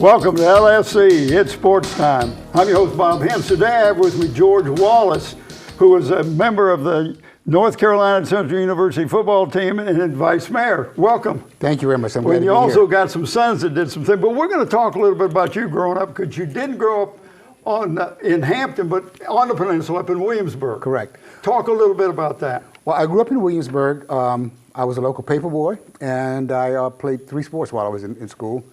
Welcome to LSC. It's Sports Time. I'm your host, Bob Hintz. Today I have with me George Wallace, who is a member of the North Carolina Central University football team and vice mayor. Welcome. Thank you very much. I'm glad to be you also here. got some sons that did some things, but we're going to talk a little bit about you growing up, because you didn't grow up in Hampton, but on the peninsula up in Williamsburg. Correct. Talk a little bit about that. Well, I grew up in Williamsburg. I was a local paper boy, and I played 3 sports while I was in school.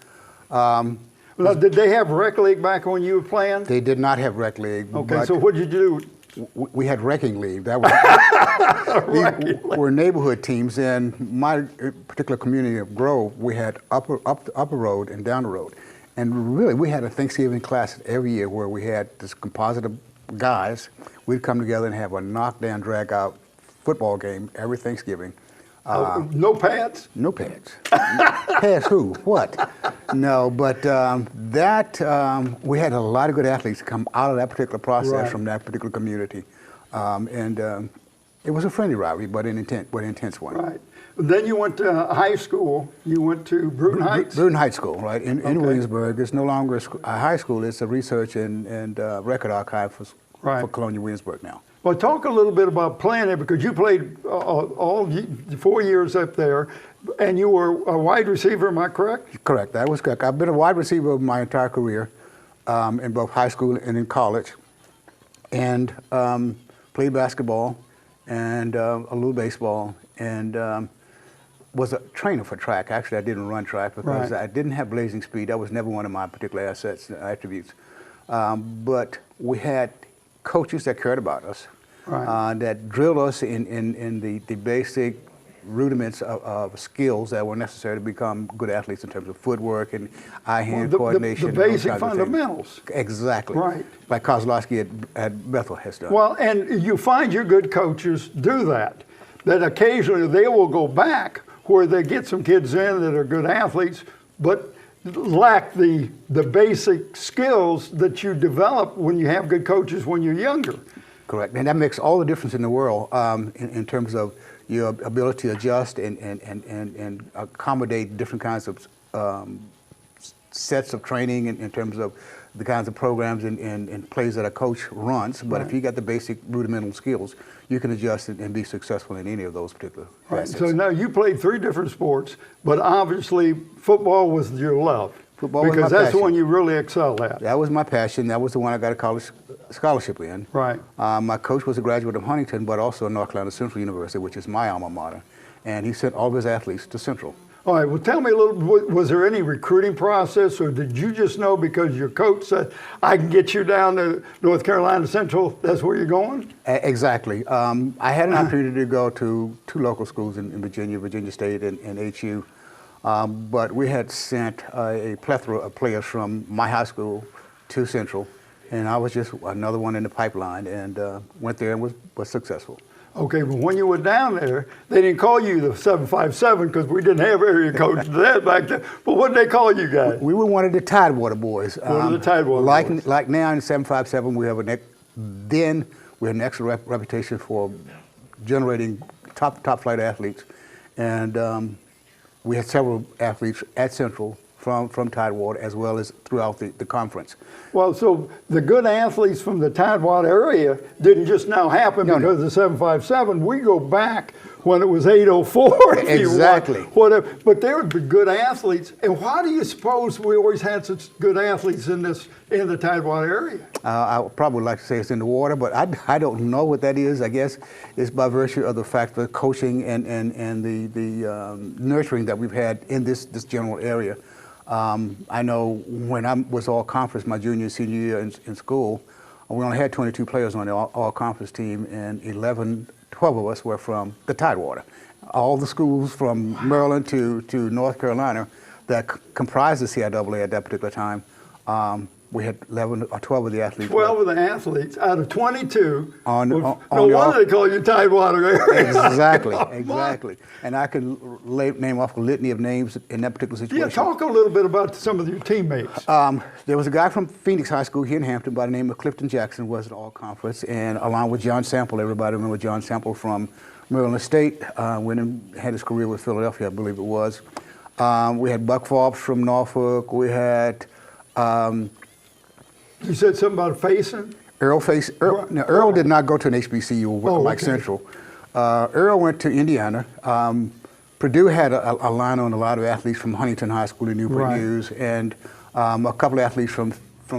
Now, did they have rec league back when you were playing? They did not have rec league. Okay, so what did you do? We had wrecking league. That was these were neighborhood teams. In my particular community of Grove, we had up the road and down the road, and really we had a Thanksgiving class every year where we had this composite of guys. We'd come together and have a knockdown, drag out football game every Thanksgiving. No pads? No pads. Pads who? What? No, but we had a lot of good athletes come out of that particular process from that particular community. It was a friendly rivalry, but an intense one. Right. Then you went to high school. You went to Bruton Heights? Bruton Heights School, right, in Williamsburg. It's no longer a high school. It's a research and record archive for Colonial Williamsburg now. Well, talk a little bit about playing there, because you played all 4 years up there, and you were a wide receiver, am I correct? Correct, that was correct. I've been a wide receiver my entire career, in both high school and in college, and played basketball and a little baseball, and was a trainer for track. Actually, I didn't run track because I didn't have blazing speed. That was never one of my particular attributes. But we had coaches that cared about us, that drilled us in the basic rudiments of skills that were necessary to become good athletes in terms of footwork and eye-hand coordination. The basic fundamentals. Exactly. Right. Like Kozlowski at Bethel has done. Well, and you find your good coaches do that occasionally they will go back where they get some kids in that are good athletes, but lack the basic skills that you develop when you have good coaches when you're younger. Correct, and that makes all the difference in the world in terms of your ability to adjust and accommodate different kinds of sets of training in terms of the kinds of programs and plays that a coach runs. But if you got the basic rudimental skills, you can adjust and be successful in any of those particular facets. So now you played 3 different sports, but obviously football was your love. Football was my because that's passion. The one you really excel at. That was my passion. That was the one I got a college scholarship in. Right. My coach was a graduate of Huntington, but also North Carolina Central University, which is my alma mater. And he sent all of his athletes to Central. All right, well, tell me a little, was there any recruiting process, or did you just know because your coach said, I can get you down to North Carolina Central, that's where you're going? Exactly. I had an opportunity to go to 2 local schools in Virginia State and HU, but we had sent a plethora of players from my high school to Central, and I was just another one in the pipeline, and went there and was successul. Okay, but when you were down there, they didn't call you the 757 because we didn't have area coach to that back then. But what did they call you guys? We were one of the Tidewater boys. One of the Tidewater boys. Like now in 757, we have an excellent reputation for generating top flight athletes, and we had several athletes at Central from Tidewater as well as throughout the conference. Well, so the good athletes from the Tidewater area didn't just now happen because of 757. We go back when it was 804. Exactly. Whatever. But there would be good athletes. And why do you suppose we always had such good athletes in the Tidewater area? I would probably like to say it's in the water, but I don't know what that is. I guess it's by virtue of the fact that coaching and the nurturing that we've had in this general area. I know when I was all-conference my junior and senior year in school, we only had 22 players on the all-conference team, and 12 of us were from the Tidewater. All the schools from Maryland to North Carolina that comprised the CIAA at that particular time, we had 11 or 12 of the athletes. 12 of the athletes out of 22. No wonder they call you Tidewater area. Exactly. And I could name off a litany of names in that particular situation. Yeah, talk a little bit about some of your teammates. There was a guy from Phoenix High School here in Hampton by the name of Clifton Jackson, was an all-conference, and along with John Sample, everybody remember John Sample from Maryland State, went and had his career with Philadelphia, I believe it was. We had Buck Forbes from Norfolk. We had You said something about facing? Earl did not go to an HBCU like okay. Central. Earl went to Indiana. Purdue had a line on a lot of athletes from Huntington High School in Newport News, and a couple of athletes from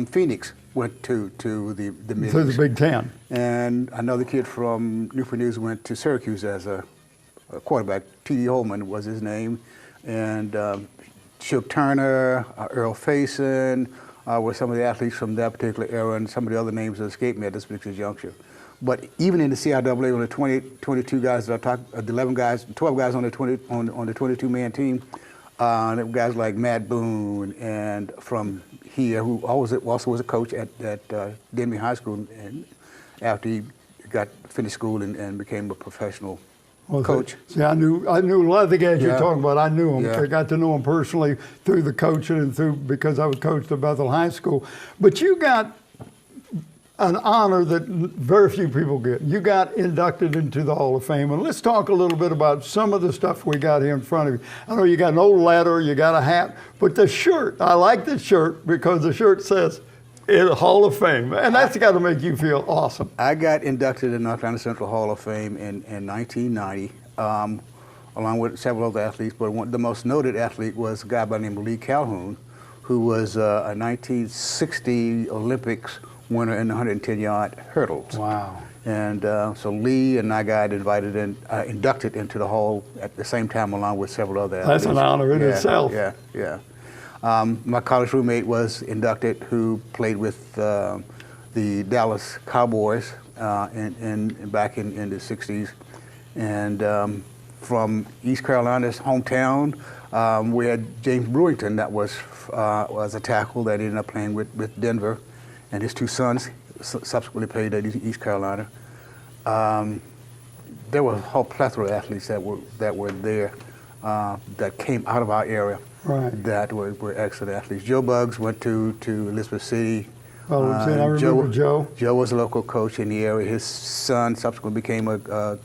Phoenix went to the Mideast. To the Big Ten. And another kid from Newport News went to Syracuse as a quarterback. T.D. Holman was his name. And Shook Turner, Earl Faison were some of the athletes from that particular era, and some of the other names that escaped me at this particular juncture. But even in the CIAA, on the 22 guys that I talked, the 11 guys, 12 guys on the 22-man team, there were guys like Matt Boone, and from here, who also was a coach at Denby High School, and after he finished school and became a professional coach. See, I knew a lot of the guys you're talking about. I knew them. Yeah. I got to know them personally through the coaching and because I was coached at Bethel High School. But you got an honor that very few people get. You got inducted into the Hall of Fame. And let's talk a little bit about some of the stuff we got here in front of you. I know you got an old ladder, you got a hat, but the shirt, I like the shirt because the shirt says Hall of Fame. And that's got to make you feel awesome. I got inducted in North Carolina Central Hall of Fame in 1990, along with several other athletes, but the most noted athlete was a guy by the name of Lee Calhoun, who was a 1960 Olympics winner in the 110-yard hurdles. Wow. And so Lee and I got inducted into the Hall at the same time, along with several other athletes. That's an honor in itself. Yeah. My college roommate was inducted, who played with the Dallas Cowboys back in the 60s. And from East Carolina's hometown, we had James Brewington, that was a tackle that ended up playing with Denver, and his two sons subsequently played at East Carolina. There were a whole plethora of athletes that were there that came out of our area. Right. That were excellent athletes. Joe Buggs went to Elizabeth City. I remember Joe. Joe was a local coach in the area. His son subsequently became a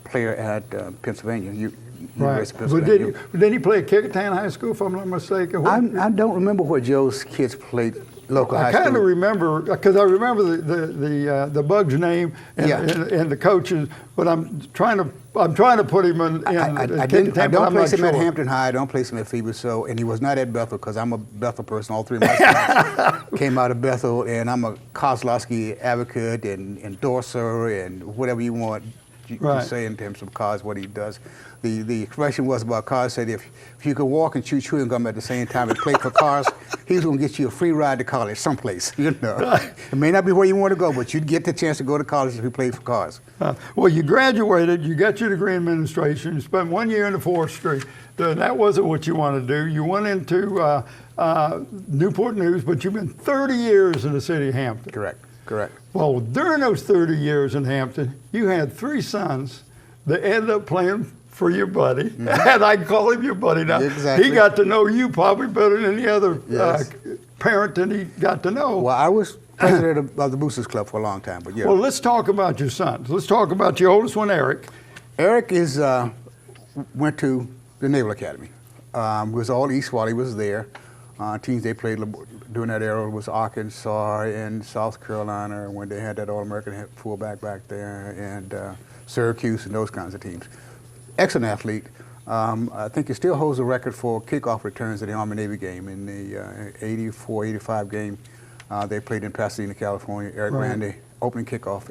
player at Pennsylvania, University of Pennsylvania. But did he play at Kecoughtan High School, if I'm not mistaken? I don't remember where Joe's kids played local high school. I kind of remember, because I remember the Bugs name and the coaches, but I'm trying to put him in I don't place him at Hampton High. I don't place him at Phoebus. And he was not at Bethel, because I'm a Bethel person. All three of my sons came out of Bethel, and I'm a Kozlowski advocate and endorser and whatever you want to say in terms of Koz, what he does. The expression was about Koz said if you could walk and chew chewing gum at the same time and play for cars, he's going to get you a free ride to college someplace. You know, it may not be where you want to go, but you'd get the chance to go to college if you played for cars. Well, you graduated, you got your degree in administration, you spent 1 year in the forestry. That wasn't what you wanted to do. You went into Newport News, but you've been 30 years in the city of Hampton. Correct. Well, during those 30 years in Hampton, you had 3 sons that ended up playing for your buddy, and I can call him your buddy now. Exactly. He got to know you probably better than any other parent that he got to know. Well, I was president of the Boosters Club for a long time, but yeah. Well, let's talk about your sons. Let's talk about your oldest one, Eric. Eric went to the Naval Academy. It was all East while he was there. Teams they played during that era was Arkansas and South Carolina, when they had that All-American fullback back there, and Syracuse and those kinds of teams. Excellent athlete. I think he still holds the record for kickoff returns at the Army-Navy game. In the 84-85 game they played in Pasadena, California, Eric ran the opening kickoff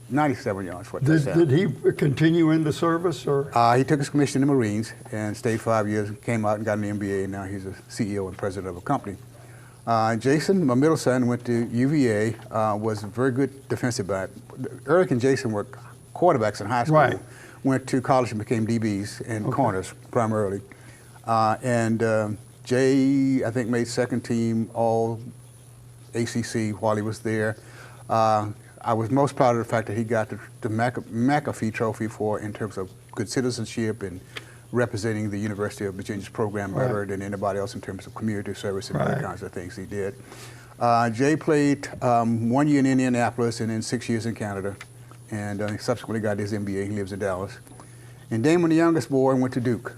97 yards for a touchdown. Did he continue into service? Or? He took his commission in the Marines and stayed 5 years, came out and got an MBA, and now he's a CEO and president of a company. Jason, my middle son, went to UVA, was a very good defensive back. Eric and Jason were quarterbacks in high school. Went to college and became DBs and corners primarily. Jay, I think, made second team all ACC while he was there. I was most proud of the fact that he got the McAfee Trophy in terms of good citizenship and representing the University of Virginia's program better than anybody else in terms of community service and other kinds of things he did. Jay played 1 year in Indianapolis and then 6 years in Canada. And he subsequently got his MBA. He lives in Dallas. And Damon, the youngest boy, went to Duke.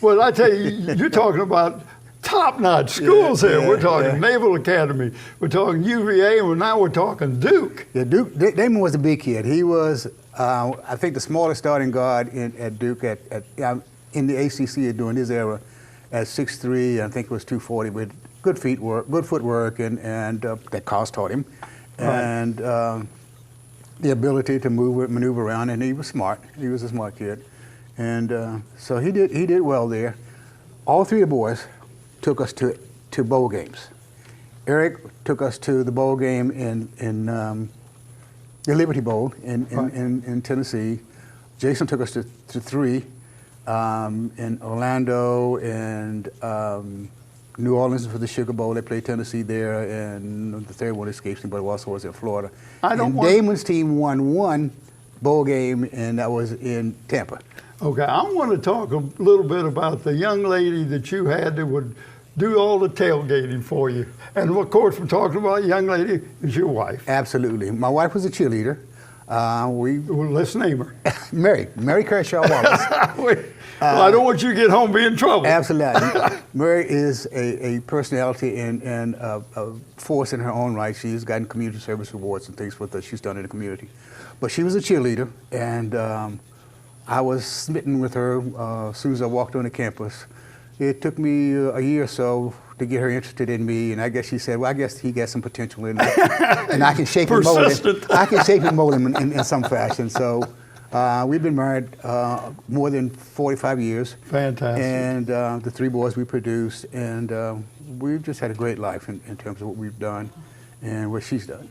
Well, I tell you, you're talking about top-notch schools here. yeah, We're talking yeah. Naval Academy, we're talking UVA, and now we're talking Duke. Yeah, Duke. Damon was a big kid. He was, I think, the smallest starting guard at Duke in the ACC during his era, at 6'3". I think it was 240 with good footwork, and that Carls taught him, and the ability to maneuver around. And he was smart. He was a smart kid, and so he did well there. All three of the boys took us to bowl games. Eric took us to the bowl game in the Liberty Bowl in Tennessee. Jason took us to three in Orlando and New Orleans for the Sugar Bowl. They played Tennessee there, and the third one escapes me, but it also was in Florida. Damon's team won one bowl game, and that was in Tampa. Okay, I want to talk a little bit about the young lady that you had that would do all the tailgating for you. And of course, we're talking about a young lady is your wife. Absolutely. My wife was a cheerleader. Well, let's name her. Mary Kershaw Wallace. Well, I don't want you to get home, be in trouble. Absolutely. Mary is a personality and a force in her own right. She's gotten community service awards and things with what she's done in the community. But she was a cheerleader, and I was smitten with her as soon as I walked on the campus. It took me a year or so to get her interested in me, and I guess she said, well, I guess he got some potential in me, and I can shape and mold him. I can shape and mold him in some fashion. So we've been married more than 45 years. Fantastic. And the three boys we produced, and we've just had a great life in terms of what we've done and what she's done.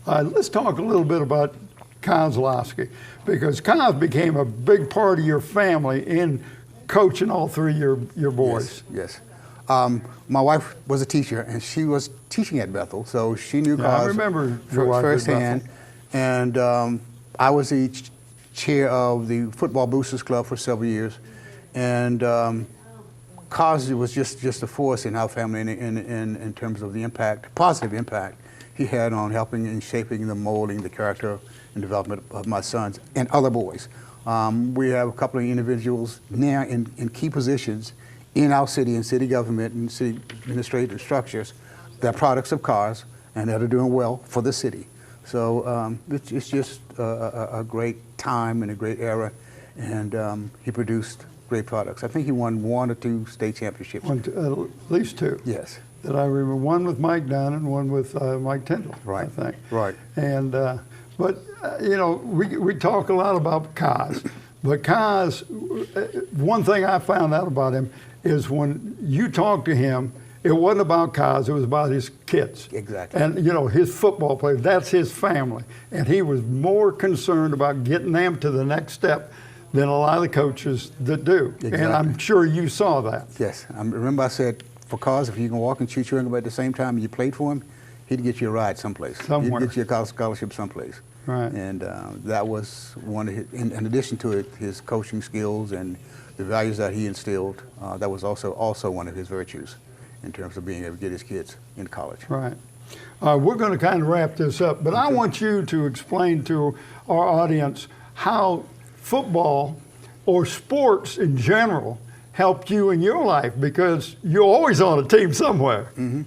Let's talk a little bit about Kozlowski, because Koz became a big part of your family in coaching all three of your boys. Yes. My wife was a teacher, and she was teaching at Bethel, so she knew Koz. I remember your wife firsthand. And I was the chair of the Football Boosters Club for several years, and Koz was just a force in our family in terms of the positive impact he had on helping and shaping the molding, the character and development of my sons and other boys. We have a couple of individuals now in key positions in our city and city government and city administrative structures that are products of Koz and that are doing well for the city. So it's just a great time and a great era, and he produced great products. I think he won 1 or 2 state championships. At least 2. Yes. That I remember, one with Mike Dunn and one with Mike Tyndall, Right. I think. Right. And but you know, we talk a lot about Koz, but Koz, one thing I found out about him is when you talk to him, it wasn't about Koz, it was about his kids. Exactly. And you know, his football players, that's his family. And he was more concerned about getting them to the next step than a lot of the coaches that do. Exactly. And I'm sure you saw that. Yes. I remember I said, for Koz, if you can walk and shoot your at the same time you played for him, he'd get you a ride someplace. Somewhere. He'd get you a college scholarship someplace. Right. And that was one of his, in addition to it, his coaching skills and the values that he instilled, that was also one of his virtues in terms of being able to get his kids into college. Right. We're going to kind of wrap this up, but I want you to explain to our audience how football or sports in general helped you in your life, because you're always on a team somewhere. Mm-hmm.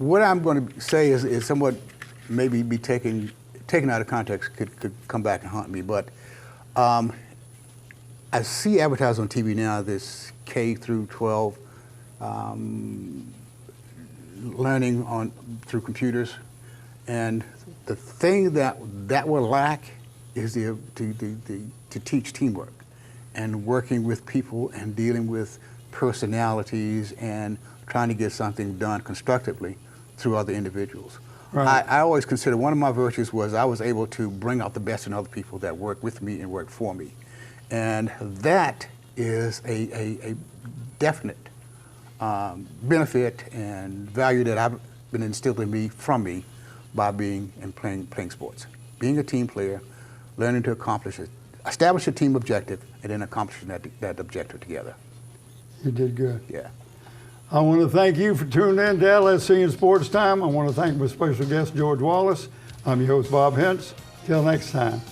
What I'm going to say is somewhat maybe be taken out of context, could come back and haunt me, but I see advertised on TV now this K through 12 learning through computers, and the thing that will lack is to teach teamwork and working with people and dealing with personalities and trying to get something done constructively through other individuals. Right. I always consider one of my virtues was I was able to bring out the best in other people that work with me and work for me. And that is a definite benefit and value that I've been instilled in me from me by being and playing sports. Being a team player, learning to accomplish it, establish a team objective, and then accomplishing that objective together. You did good. Yeah. I want to thank you for tuning in to LSC and Sports Time. I want to thank my special guest, George Wallace. I'm your host, Bob Hintz. Till next time.